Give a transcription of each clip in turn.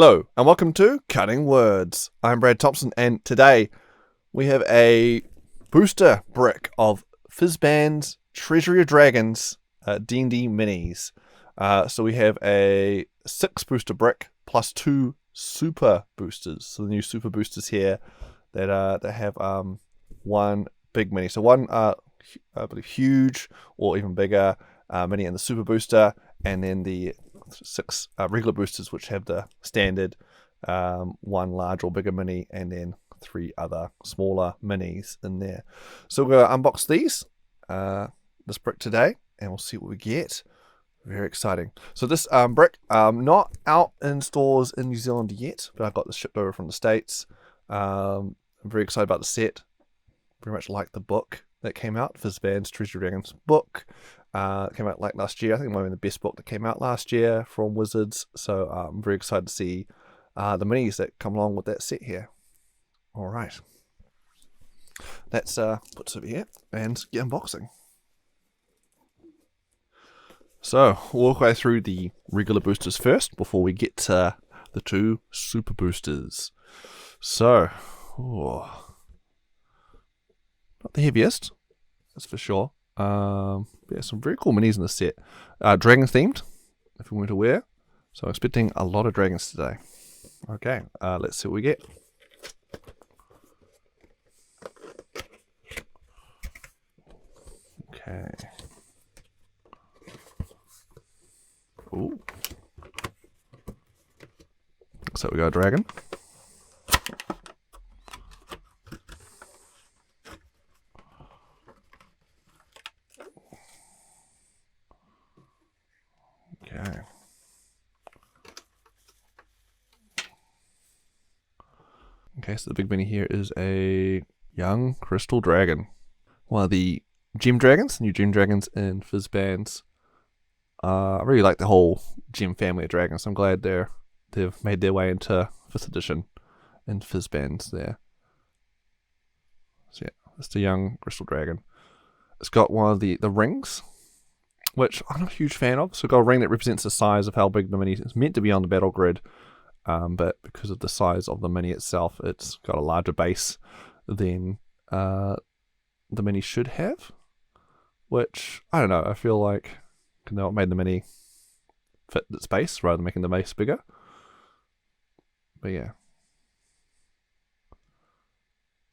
Hello and welcome to Cutting Words. I'm Brad Thompson and today we have a booster brick of Fizban's Treasury of Dragons D&D minis. So we have a 6 booster brick plus 2 super boosters. So the new super boosters here that have one big mini. So one I believe huge or even bigger mini in the super booster, and then the 6 regular boosters which have the standard one large or bigger mini, and then 3 other smaller minis in there. So we're going to unbox this brick today and we'll see what we get. Very exciting. So this brick not out in stores in New Zealand yet, but I got this shipped over from the States. I'm very excited about the set. Very much like the book that came out, Fizban's Treasury of Dragons book. It came out like last year. I think it might have been the best book that came out last year from Wizkids. So I'm very excited to see the minis that come along with that set here. All right. Let's put this over here and get unboxing. So we'll walk way through the regular boosters first before we get to the 2 super boosters. So, not the heaviest, that's for sure. Yeah, some very cool minis in the set. Dragon themed, if you weren't aware. So I'm expecting a lot of dragons today. Okay, let's see what we get. Okay. Ooh. So we got a dragon. Okay. Okay, so the big mini here is a young crystal dragon. One of the gem dragons, new gem dragons in Fizban's. I really like the whole gem family of dragons. I'm glad they've made their way into 5th edition in Fizban's there. So yeah, it's the young crystal dragon. It's got one of the rings, which I'm not a huge fan of. So we've got a ring that represents the size of how big the mini is meant to be on the battle grid. But because of the size of the mini itself, it's got a larger base than the mini should have. Which, I don't know, I feel like it made the mini fit its base rather than making the base bigger. But yeah.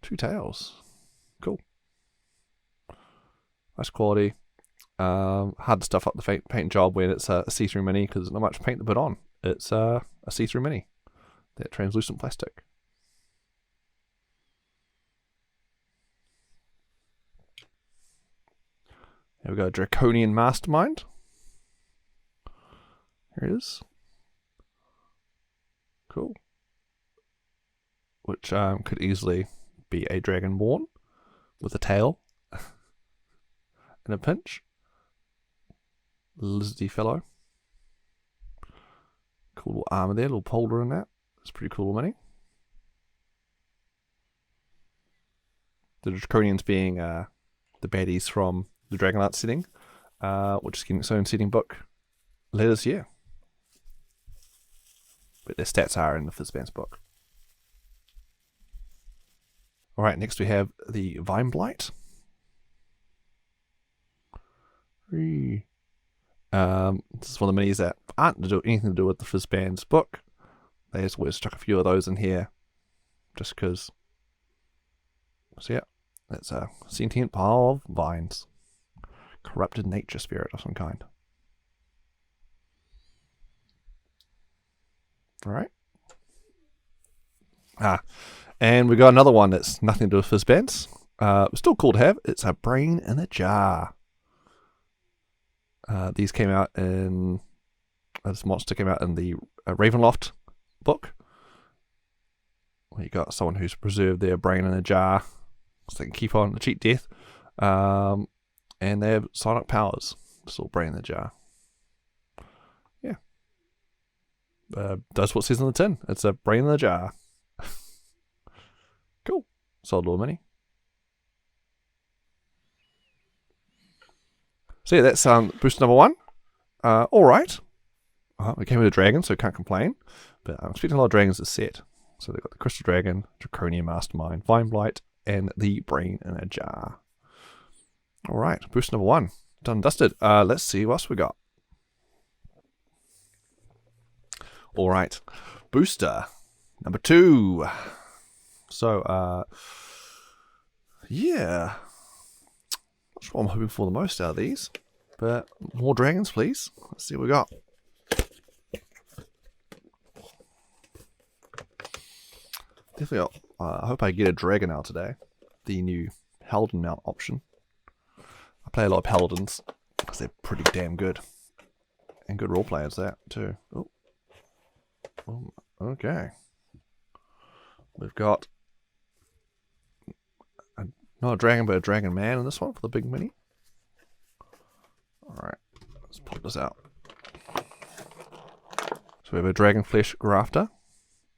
2 tails. Cool. Nice quality. Hard to stuff up the paint job when it's a see-through mini because there's not much paint to put on. It's a see-through mini. That translucent plastic. Here we go, Draconian Mastermind. Here it is. Cool. Which could easily be a dragonborn with a tail and a pinch. Lizardy fellow. Cool little armor there, little polder in that. It's pretty cool mini. The Draconians being the baddies from the Dragonlance setting, which is getting its own setting book later this year. But their stats are in the Fizban's book. Alright, next we have the Vine Blight. This is one of the minis that aren't anything to do with the Fizban's book. They just always stuck a few of those in here just because. So yeah, that's a sentient pile of vines. Corrupted nature spirit of some kind. Alright. And we got another one that's nothing to do with Fizban's. Still cool to have. It's a brain in a jar. These came out in. This monster came out in the Ravenloft book. Where you got someone who's preserved their brain in a jar so they can keep on to cheat death. And they have psionic powers. This little brain in the jar. Yeah. That's what it says on the tin. It's a brain in the jar. Cool. Solid little mini. So yeah, that's booster number 1. Alright. We came with a dragon, so can't complain. But I'm expecting a lot of dragons this set. So they've got the Crystal Dragon, Draconian Mastermind, Vine Blight, and the Brain in a Jar. Alright, boost number 1. Done and dusted. Let's see what else we got. Alright, booster number 2. So, yeah. That's what I'm hoping for the most out of these. But more dragons, please. Let's see what we got. Definitely, I hope I get a dragon out today. The new Paladin mount option. I play a lot of Paladins because they're pretty damn good. And good role players, that too. Oh. Oh, okay. We've got not a dragon, but a dragon man in this one for the big mini. Alright, let's pop this out. So we have a dragon flesh grafter.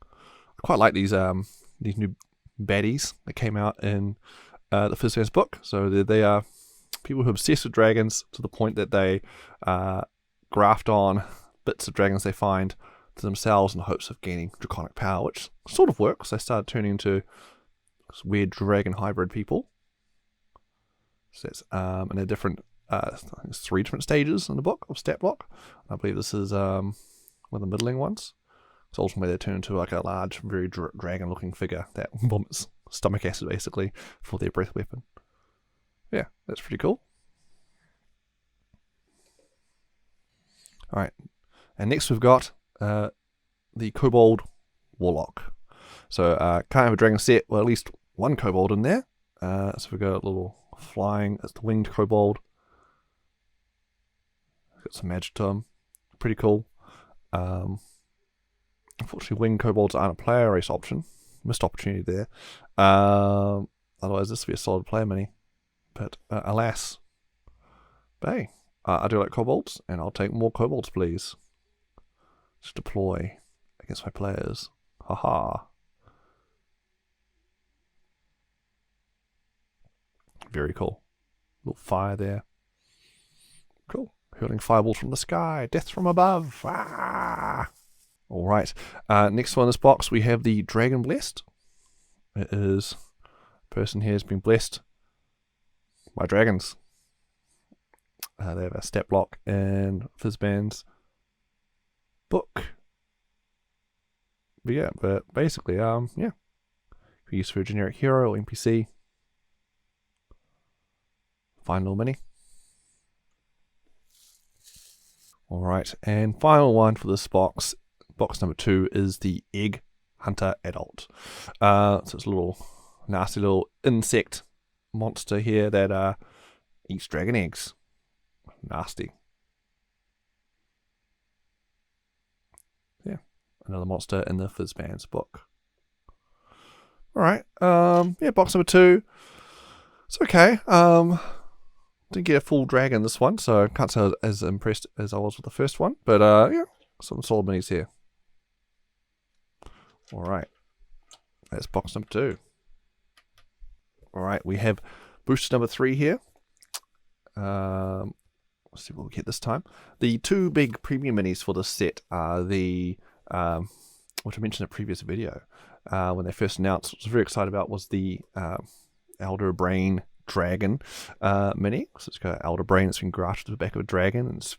I quite like these new baddies that came out in the Fizban's book. So they are people who are obsessed with dragons to the point that they graft on bits of dragons they find to themselves in the hopes of gaining draconic power, which sort of works. They started turning into weird dragon hybrid people. So it's and they're different. I think there's 3 different stages in the book of stat block. I believe this is one of the middling ones. So ultimately they turn into like a large, very dragon-looking figure that vomits stomach acid basically for their breath weapon. Yeah, that's pretty cool. Alright, and next we've got the Kobold Warlock. So can't have a dragon set, well at least one Kobold in there. So we've got a little flying, it's the winged Kobold. Got some magic to him. Pretty cool. Unfortunately, winged kobolds aren't a player race option. Missed opportunity there. Otherwise, this would be a solid player mini. But alas. But hey, I do like kobolds, and I'll take more kobolds, please. Just deploy against my players. Haha. Very cool. Little fire there. Cool. Hurling fireballs from the sky. Death from above. Ah! Alright. Next one in this box, we have the Dragon Blessed. It is a person here has been blessed by dragons. They have a stat block in Fizban's book. But yeah, but basically, yeah. Used for a generic hero or NPC. Fine little mini. Alright, and final one for this box, box number 2, is the Egg Hunter Adult. So it's a little nasty little insect monster here that eats dragon eggs. Nasty. Yeah, another monster in the Fizban's book. Alright, yeah, box number 2. It's okay. Didn't get a full dragon this one, so I can't say I was as impressed as I was with the first one. But yeah, some solid minis here. Alright, that's box number 2. Alright, we have booster number 3 here. Let's see what we get this time. The 2 big premium minis for this set are the, which I mentioned in a previous video, when they first announced, what I was very excited about was the Elder Brain Dragon mini. So it's got an Elder Brain that's been grafted to the back of a dragon, and its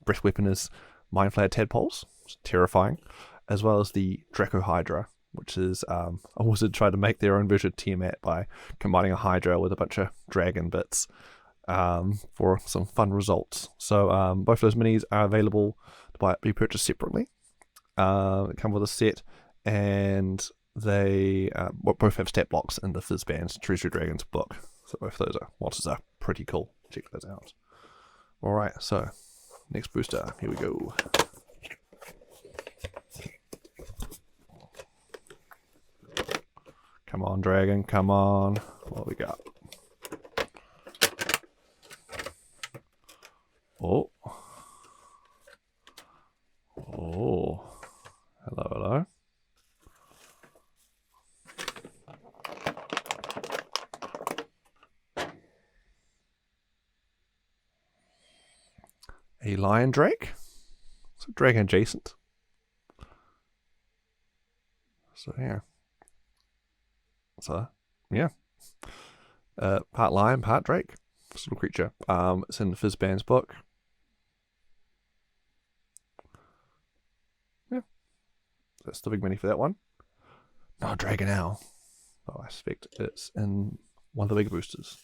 breath weapon is Mind Flayer Tadpoles. It's terrifying. As well as the Draco Hydra, which is a wizard tried to make their own version of Tiamat by combining a Hydra with a bunch of dragon bits for some fun results. So both of those minis are available to be purchased separately. They come with a set, and they both have stat blocks in the Fizban's Treasury Dragons book. So both of those monsters are pretty cool. Check those out. Alright, so next booster. Here we go. Come on, dragon, come on. What we got? Oh. Oh. Hello, hello. A lion drake. So dragon adjacent. So yeah. So yeah. Part lion, part drake. This little creature. It's in Fizban's book. Yeah. That's the big mini for that one. No, Dragon Owl. Oh, I suspect it's in one of the bigger boosters.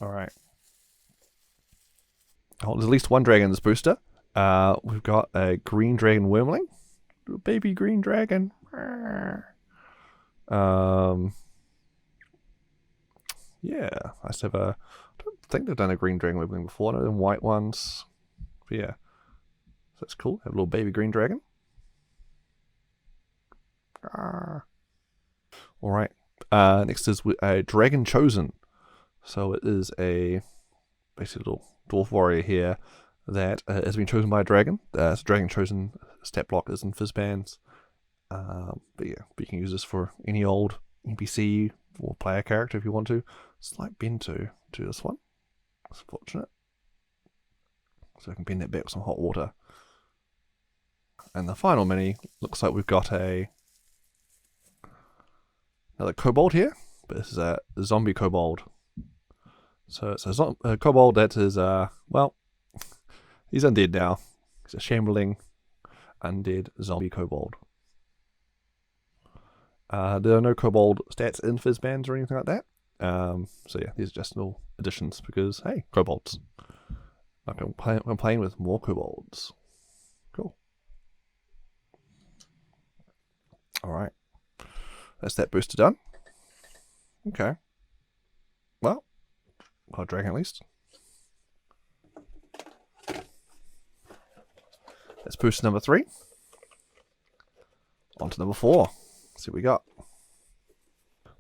Alright. Oh, there's at least one dragon in this booster. We've got a green dragon wormling. Little baby green dragon. Yeah, I just have a. I don't think they've done a green dragon wormling before. No, them white ones. But yeah, so that's cool. Have a little baby green dragon. All right. Next is a dragon chosen. So it is a basically little dwarf warrior here that has been chosen by a dragon. So dragon chosen stat block is in Fizban's. But yeah, but you can use this for any old NPC or player character if you want to. Slight bend to this one. It's fortunate. So I can bend that back with some hot water. And the final mini looks like we've got another kobold here, but this is a zombie kobold. So it's a kobold that is well, he's undead now. He's a shambling undead zombie kobold. There are no kobold stats in Fizban's or anything like that. So yeah, these are just little additions because hey, kobolds. I'm playing with more kobolds. Cool. All right, that's that booster done. Okay. Well, got a dragon at least. That's booster number 3. On to number 4. Let's see what we got.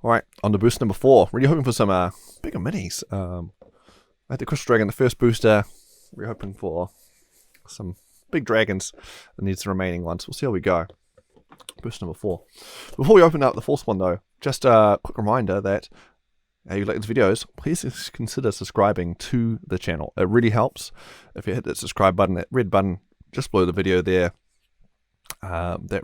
Alright, on to booster number 4. Really hoping for some bigger minis. I had the Crystal Dragon, the first booster. Really hoping for some big dragons. That needs the remaining ones. We'll see how we go. Booster number 4. Before we open up the 4th one though, just a quick reminder that if you like these videos, please consider subscribing to the channel. It really helps if you hit that subscribe button, that red button just below the video there. That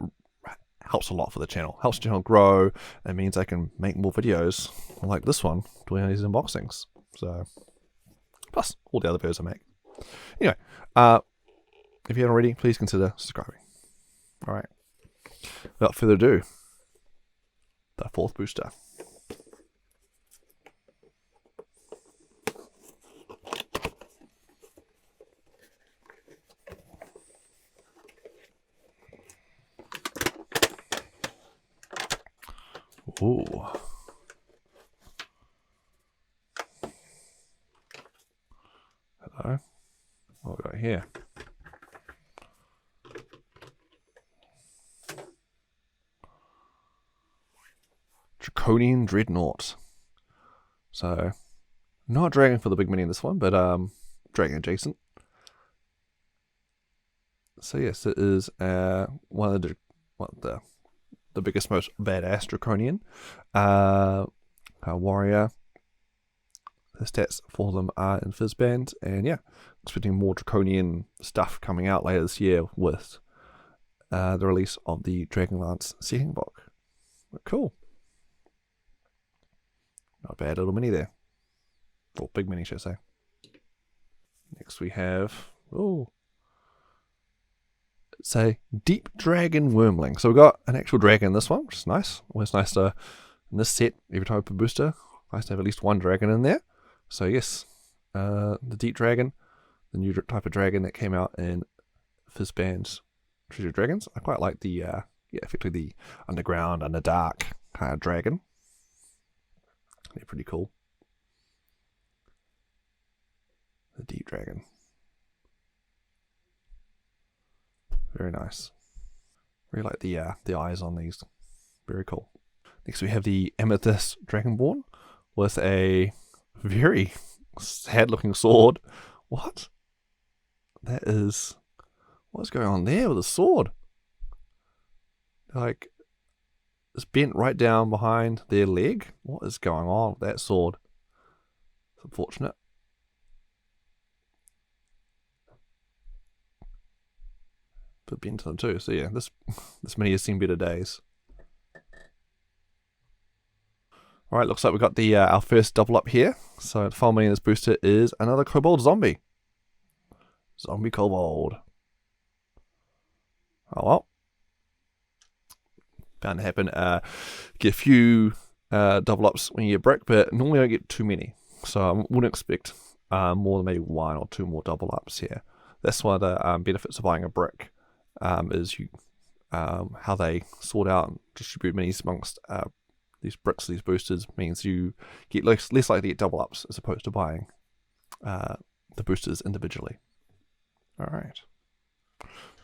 helps a lot for the channel. Helps the channel grow. It means I can make more videos like this one, doing these unboxings. So, plus all the other videos I make. Anyway, if you haven't already, please consider subscribing. All right. Without further ado, the 4th booster. Ooh. Hello. What we got here? Draconian Dreadnought. So, not dragon for the big mini in this one, but dragon adjacent. So yes, it is one of the biggest, most badass draconian warrior. The stats for them are in Fizban, and yeah, expecting more draconian stuff coming out later this year with the release of the Dragonlance setting book. But cool. Not a bad little mini there. Or big mini, should I say. Next we have, it's a Deep Dragon Wormling. So we've got an actual dragon in this one, which is nice. Always nice to, in this set, every time I open a booster, nice to have at least one dragon in there. So yes, the Deep Dragon, the new type of dragon that came out in Fizban's Treasury Dragons. I quite like the, effectively the underground, underdark kind of dragon. They're pretty cool. The Deep Dragon. Very nice. Really like the eyes on these. Very cool. Next we have the Amethyst Dragonborn with a very sad looking sword. What? That is... What's going on there with the sword? Like, it's bent right down behind their leg. What is going on with that sword? It's unfortunate. But bent to them too. So yeah, this mini has seen better days. Alright, looks like we got the our first double up here. So the final mini in this booster is another Kobold Zombie. Zombie Kobold. Oh well. Bound to happen. Get a few double ups when you get brick, but normally I don't get too many. So I wouldn't expect more than maybe one or two more double ups here. That's one of the benefits of buying a brick, is you how they sort out and distribute minis amongst these bricks, these boosters, means you get less likely to get double ups as opposed to buying the boosters individually. Alright.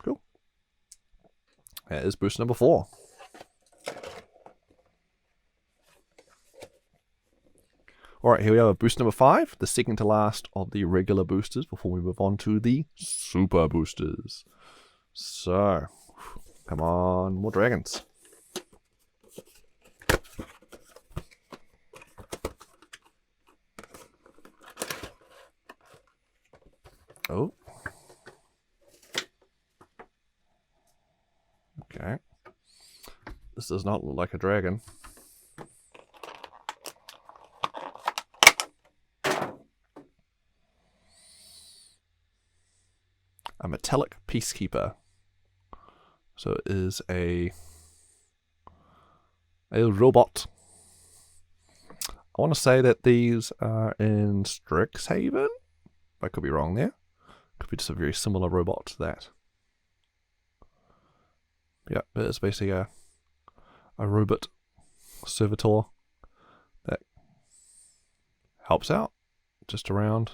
Cool. That is booster number 4. Alright, here we have booster number 5, the second to last of the regular boosters before we move on to the super boosters. So, come on, more dragons. Oh. Okay. This does not look like a dragon. A metallic peacekeeper. So it is a robot. I want to say that these are in Strixhaven. I could be wrong there. Could be just a very similar robot to that. Yeah, but it's basically a robot servitor that helps out just around.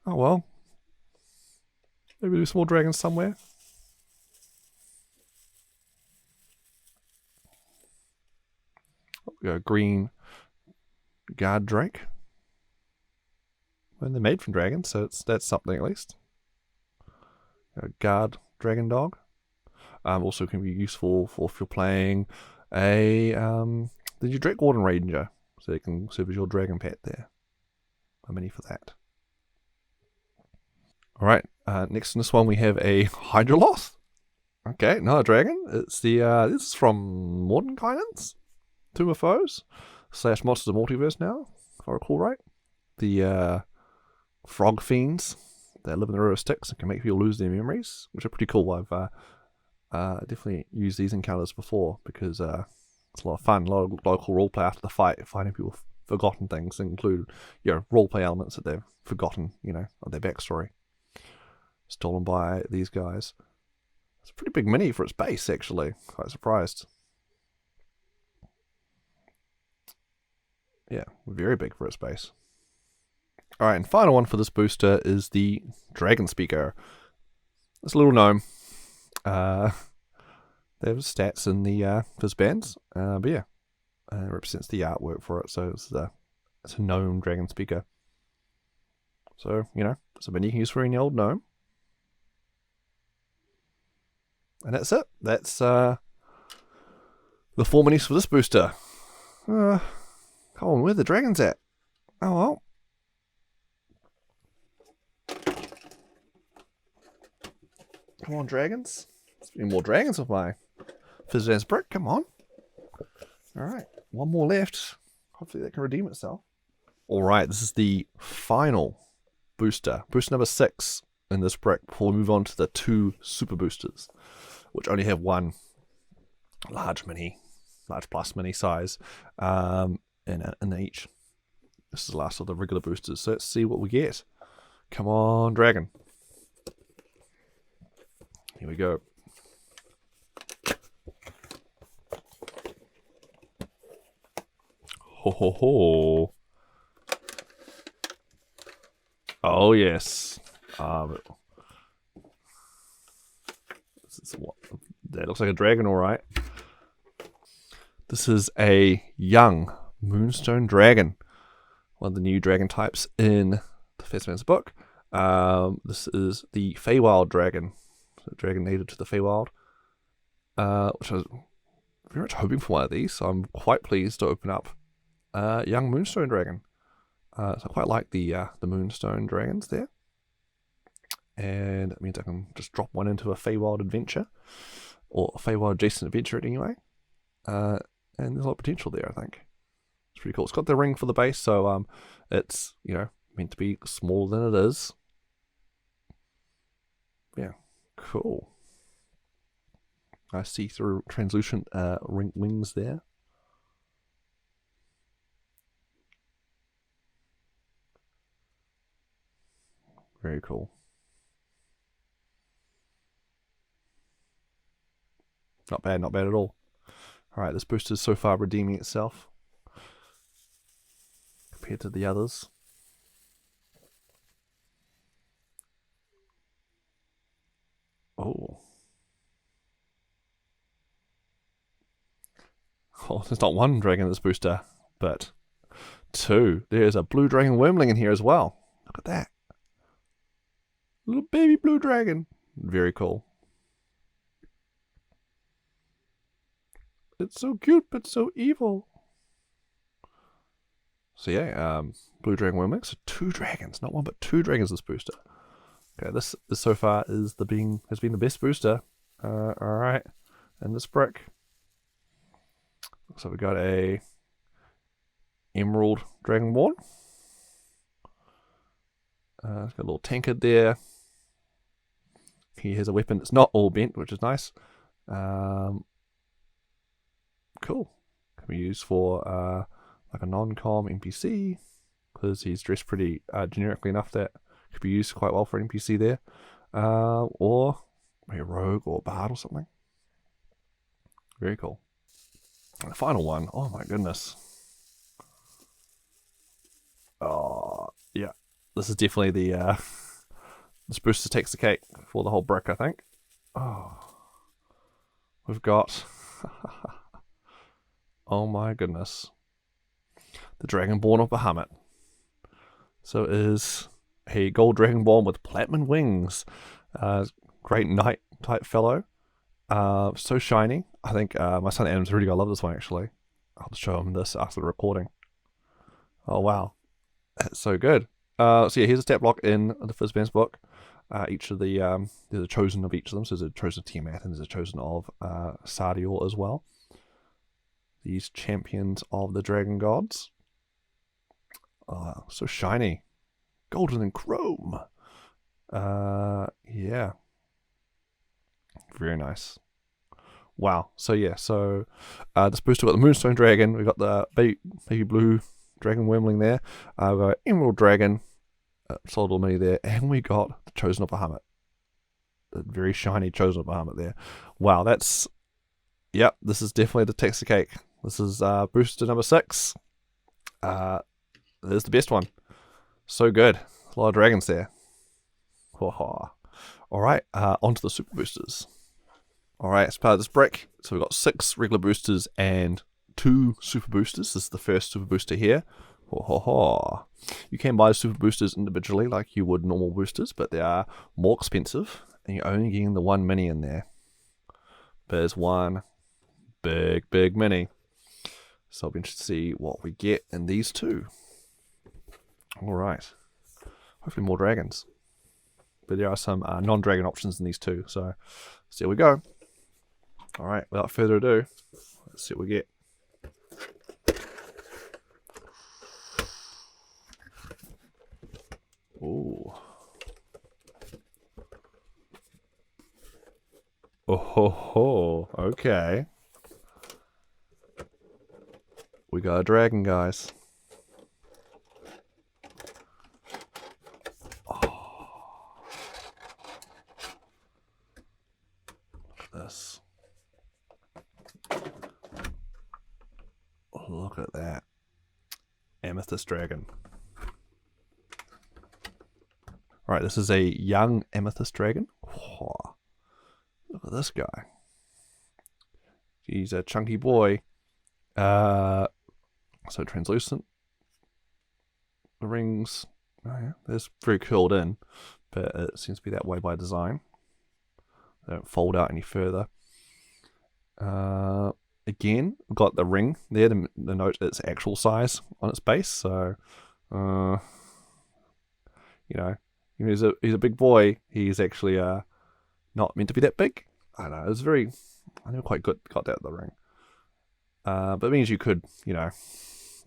Oh well. Maybe do some more dragons somewhere. Oh, we got a green guard drake. Well, they're made from dragons, so that's something at least. A guard dragon dog. Also can be useful for if you're playing the new Drake Warden Ranger, so it can serve as your dragon pet there. A mini for that. Alright, next in this one we have a Hydroloth. Okay, not a dragon. It's the this is from Mordenkainen's Tomb of Foes / Monsters of Multiverse now, if I recall right. The frog fiends that live in the river Styx and can make people lose their memories, which are pretty cool. I've definitely used these encounters before because it's a lot of fun. A lot of local roleplay after the fight, finding people forgotten things, include roleplay elements that they've forgotten, of their backstory. Stolen by these guys. It's a pretty big mini for its base, actually. Quite surprised. Yeah, very big for its base. Alright, and final one for this booster is the Dragon Speaker. This little gnome. They have stats in the Fizbans, but yeah, it represents the artwork for it, so it's a gnome Dragon Speaker. So, it's a mini you can use for any old gnome. And that's it. That's the 4 minis for this booster. Come on, where are the dragons at? Oh well. Come on, dragons. Let's be more dragons with my Fizban's brick. Come on. Alright, one more left. Hopefully that can redeem itself. Alright, this is the final booster. Booster number 6 in this brick before we move on to the 2 super boosters, which only have one large plus mini size in each. This is the last of the regular boosters, so let's see what we get. Come on, dragon. Here we go. Ho ho ho. Oh yes. That looks like a dragon, alright. This is a young Moonstone Dragon. One of the new dragon types in the Fizban's book. This is the Feywild Dragon. So dragon native to the Feywild. Which I was very much hoping for one of these, so I'm quite pleased to open up young Moonstone Dragon. So I quite like the Moonstone Dragons there. And that means I can just drop one into a Feywild adventure. Or a Feywild adjacent adventure anyway. and there's a lot of potential there, I think. It's pretty cool. It's got the ring for the base, so it's, you know, meant to be smaller than it is. Yeah, cool. I see through translucent ring wings there. Very cool. Not bad at all. Alright, this booster is so far redeeming itself compared to the others. Oh. Oh, there's not one dragon in this booster, but two. There's a blue dragon wormling in here as well. Look at that. Little baby blue dragon. Very cool. It's so cute, but so evil. So yeah, blue dragon wormling. So two dragons, not one, but two dragons this booster. Okay, this so far has been the best booster. All right, and this brick. So we got a emerald dragonborn. It's got a little tankard there. He has a weapon that's not all bent, which is nice. Cool. Can be used for like a non-com NPC, because he's dressed pretty generically enough that could be used quite well for an NPC there. Or maybe a rogue or a bard or something. Very cool. And the final one, oh my goodness. Oh, yeah. This is definitely the this booster takes the cake for the whole brick, I think. Oh. We've got oh my goodness. The Dragonborn of Bahamut. So it is a gold Dragonborn with platinum wings. Great knight type fellow. So shiny. I think my son Adam's really gonna love this one actually. I'll show him this after the recording. Oh wow. That's so good. So yeah, here's a stat block in the Fizban's book. Each of the there's a chosen of each of them. So there's a chosen of Tiamat and there's a chosen of Sardior as well. These champions of the dragon gods. Oh, so shiny. Golden and chrome. Yeah. Very nice. Wow. So yeah, this booster got the Moonstone Dragon, we got the baby blue dragon wormling there, we got Emerald Dragon, solid little mini there, and we got the Chosen of Bahamut. The very shiny Chosen of Bahamut there. Wow, that's, yep, this is definitely the takes the cake. This is booster number 6. There's the best one. So good. A lot of dragons there. Alright, on to the super boosters. Alright, as part of this brick, so we've got 6 regular boosters and 2 super boosters. This is the first super booster here. You can buy super boosters individually like you would normal boosters, but they are more expensive, and you're only getting the one mini in there. But there's one big mini. So I'll be interested to see what we get in these two. Alright. Hopefully more dragons. But there are some non-dragon options in these two, so let's see how we go. Alright, without further ado, let's see what we get. Ooh. Oh ho ho, okay. We got a dragon, guys. This. Look at that. Amethyst dragon. Alright, this is a young amethyst dragon. Oh, look at this guy. He's a chunky boy. So translucent. The rings, oh yeah, they're very curled in, but it seems to be that way by design. They don't fold out any further. Again, we've got the ring there to note its actual size on its base. So, you know, he's a big boy. He's actually not meant to be that big. I don't know. It was very. I never quite got that the ring. But it means you could,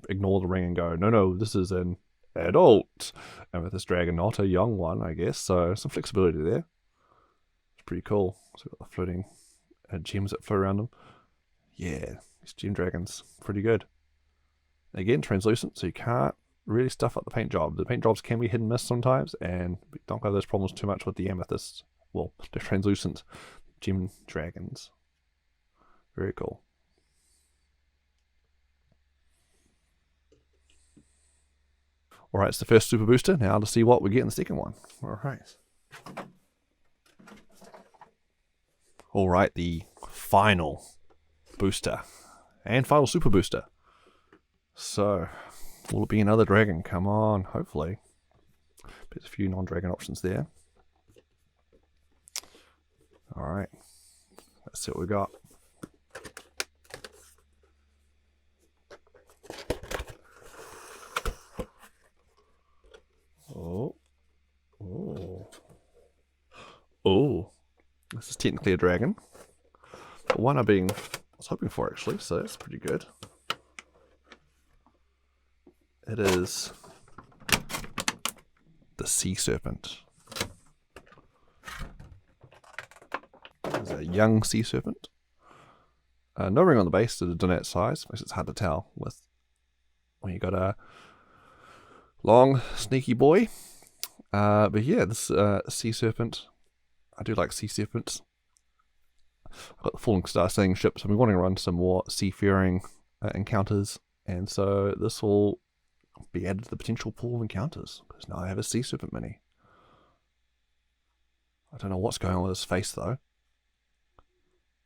ignore the ring and go, no, this is an adult. And with this dragon, not a young one, I guess. So some flexibility there. It's pretty cool. So we've got the floating gems that float around them. Yeah, these gem dragons, pretty good. Again, translucent, so you can't really stuff up the paint job. The paint jobs can be hit and miss sometimes, and we don't have those problems too much with the amethyst. Well, the translucent gem dragons. Very cool. Alright, it's the first super booster. Now to see what we get in the second one. Alright. Alright, the final booster. And final super booster. So, will it be another dragon? Come on, hopefully. There's a few non-dragon options there. Alright. Let's see what we got. Oh, this is technically a dragon, but one I was hoping for actually, so that's pretty good. It is the sea serpent. It's a young sea serpent. No ring on the base to denote size, makes it hard to tell with when you got a long, sneaky boy. But yeah, this sea serpent. I do like sea serpents. I've got the Falling Star sailing ship, so I'm wanting to run some more seafaring encounters, and so this will be added to the potential pool of encounters, because now I have a sea serpent mini. I don't know what's going on with his face though.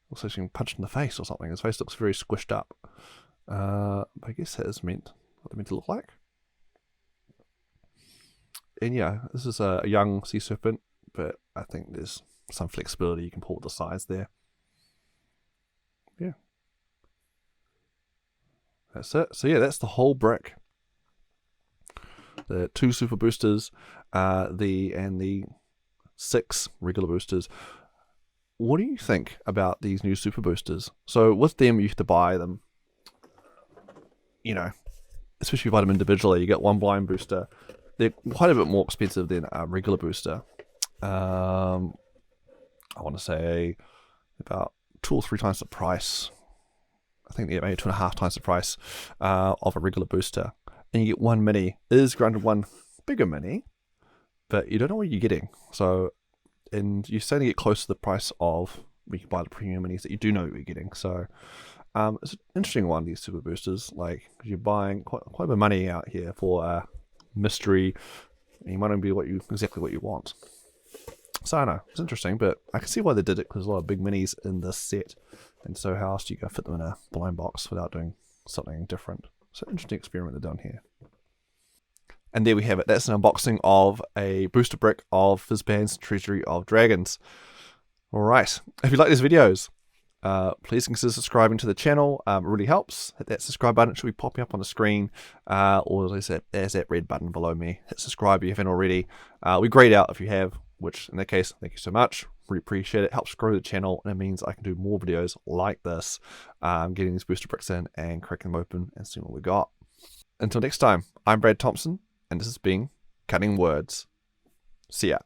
Looks like he's being punched in the face or something. His face looks very squished up. But I guess that is what they're meant to look like. And yeah, this is a young sea serpent, but I think there's some flexibility you can pull with the size there. Yeah. That's it. So yeah, that's the whole brick. The 2 super boosters, the 6 regular boosters. What do you think about these new super boosters? So with them, you have to buy them, especially if you buy them individually. You get one blind booster. They're quite a bit more expensive than a regular booster. I want to say about 2 or 3 times the price. I think maybe 2.5 times the price of a regular booster. And you get one mini. It is granted one bigger mini, but you don't know what you're getting. So, and you're starting to get close to the price of when you buy the premium minis that you do know what you're getting. So, it's an interesting one, these super boosters. Like, you're buying quite a bit of money out here for a mystery. And you might not be exactly what you want. So I don't know, it's interesting, but I can see why they did it, because there's a lot of big minis in this set, and so how else do you go fit them in a blind box without doing something different? So interesting experiment they've done here. And there we have it. That's an unboxing of a booster brick of Fizban's Treasury of Dragons. Alright, if you like these videos, please consider subscribing to the channel. It really helps. Hit that subscribe button. It should be popping up on the screen. Or as I said, there's that red button below me. Hit subscribe if you haven't already. We grayed out if you have, which in that case, thank you so much. Really appreciate it. Helps grow the channel, and it means I can do more videos like this, getting these booster bricks in and cracking them open and seeing what we got. Until next time, I'm Brad Thompson, and this has been Cutting Words. See ya.